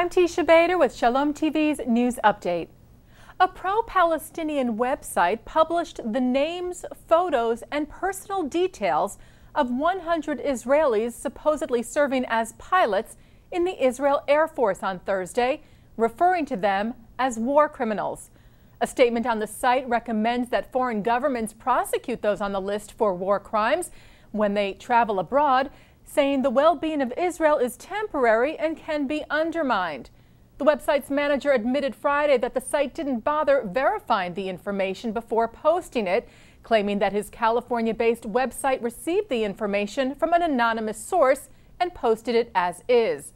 I'm Teisha with Shalom TV's News Update. A pro-Palestinian website published the names, photos, and personal details of 100 Israelis supposedly serving as pilots in the Israel Air Force on Thursday, referring to them as war criminals. A statement on the site recommends that foreign governments prosecute those on the list for war crimes when they travel abroad, saying the well-being of Israel is temporary and can be undermined. The website's manager admitted Friday that the site didn't bother verifying the information before posting it, claiming that his California-based website received the information from an anonymous source and posted it as is.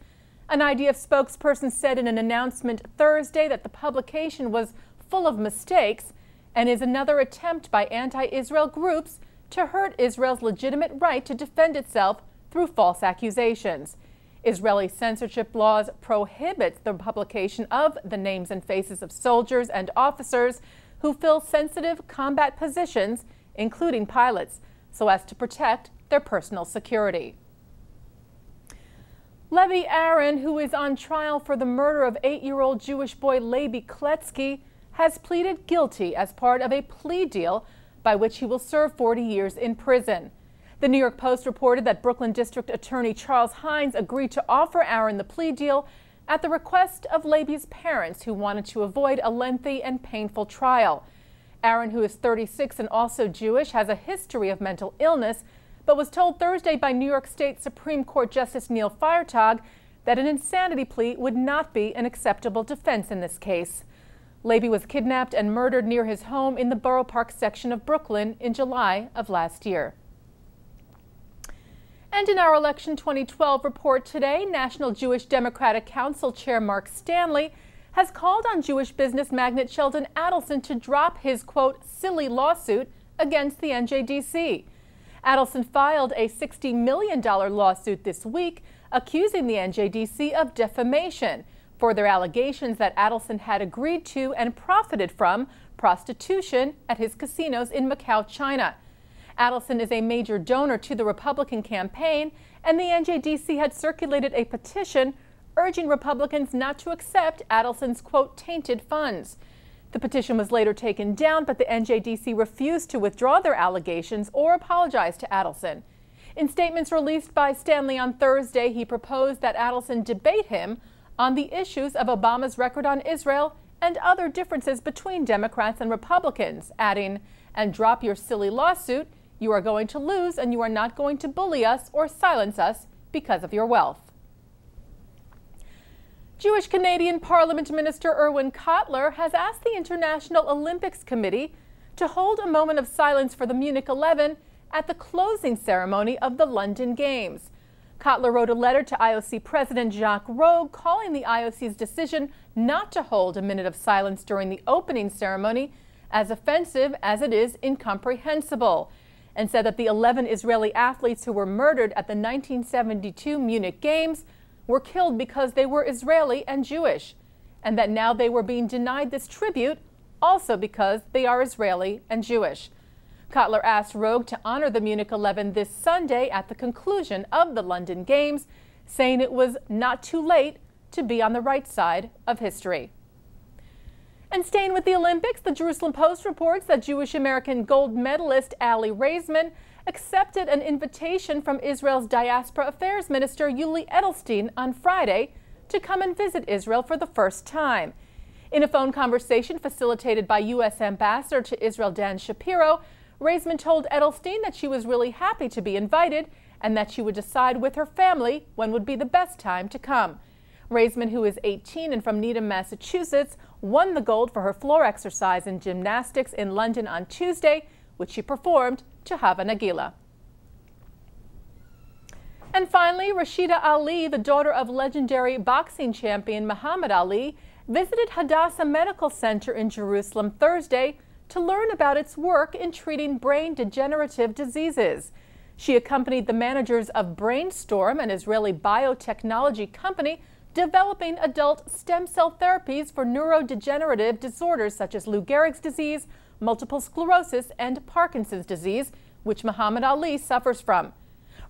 An IDF spokesperson said in an announcement Thursday that the publication was full of mistakes and is another attempt by anti-Israel groups to hurt Israel's legitimate right to defend itself through false accusations. Israeli censorship laws prohibit the publication of the names and faces of soldiers and officers who fill sensitive combat positions, including pilots, so as to protect their personal security. Levi Aaron, who is on trial for the murder of 8-year-old Jewish boy Levi Aaron, has pleaded guilty as part of a plea deal by which he will serve 40 years in prison. The New York Post reported that Brooklyn District Attorney Charles Hines agreed to offer Aaron the plea deal at the request of Levi's parents, who wanted to avoid a lengthy and painful trial. Aaron, who is 36 and also Jewish, has a history of mental illness, but was told Thursday by New York State Supreme Court Justice Neil Feiertag that an insanity plea would not be an acceptable defense in this case. Levi was kidnapped and murdered near his home in the Borough Park section of Brooklyn in July of last year. And in our Election 2012 report today, National Jewish Democratic Council Chair Mark Stanley has called on Jewish business magnate Sheldon Adelson to drop his, quote, silly lawsuit against the NJDC. Adelson filed a $60 million lawsuit this week accusing the NJDC of defamation for their allegations that Adelson had agreed to and profited from prostitution at his casinos in Macau, China. Adelson is a major donor to the Republican campaign, and the NJDC had circulated a petition urging Republicans not to accept Adelson's, quote, tainted funds. The petition was later taken down, but the NJDC refused to withdraw their allegations or apologize to Adelson. In statements released by Stanley on Thursday, he proposed that Adelson debate him on the issues of Obama's record on Israel and other differences between Democrats and Republicans, adding, "And drop your silly lawsuit. You are going to lose, and you are not going to bully us or silence us because of your wealth." Jewish Canadian Parliament Minister Erwin Kotler has asked the International Olympics Committee to hold a moment of silence for the Munich 11 at the closing ceremony of the London Games. Kotler wrote a letter to IOC President Jacques Rogge calling the IOC's decision not to hold a minute of silence during the opening ceremony as offensive as it is incomprehensible, and said that the 11 Israeli athletes who were murdered at the 1972 Munich Games were killed because they were Israeli and Jewish, and that now they were being denied this tribute also because they are Israeli and Jewish. Kotler asked Rogge to honor the Munich 11 this Sunday at the conclusion of the London Games, saying it was not too late to be on the right side of history. And staying with the Olympics, the Jerusalem Post reports that Jewish-American gold medalist Aly Raisman accepted an invitation from Israel's Diaspora Affairs Minister Yuli Edelstein on Friday to come and visit Israel for the first time. In a phone conversation facilitated by U.S. Ambassador to Israel Dan Shapiro, Raisman told Edelstein that she was really happy to be invited and that she would decide with her family when would be the best time to come. Raisman, who is 18 and from Needham, Massachusetts, won the gold for her floor exercise in gymnastics in London on Tuesday, which she performed to Hava Nagila. And finally, Rashidah Ali, the daughter of legendary boxing champion Muhammad Ali, visited Hadassah Medical Center in Jerusalem Thursday to learn about its work in treating brain degenerative diseases. She accompanied the managers of Brainstorm, an Israeli biotechnology company developing adult stem cell therapies for neurodegenerative disorders such as Lou Gehrig's disease, multiple sclerosis, and Parkinson's disease, which Muhammad Ali suffers from.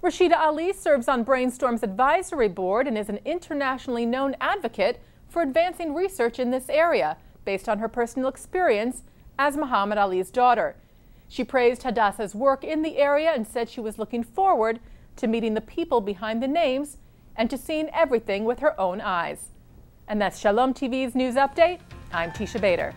Rashidah Ali serves on Brainstorm's advisory board and is an internationally known advocate for advancing research in this area, based on her personal experience as Muhammad Ali's daughter. She praised Hadassah's work in the area and said she was looking forward to meeting the people behind the names and to seeing everything with her own eyes. And that's Shalom TV's News Update. I'm Teisha Bader.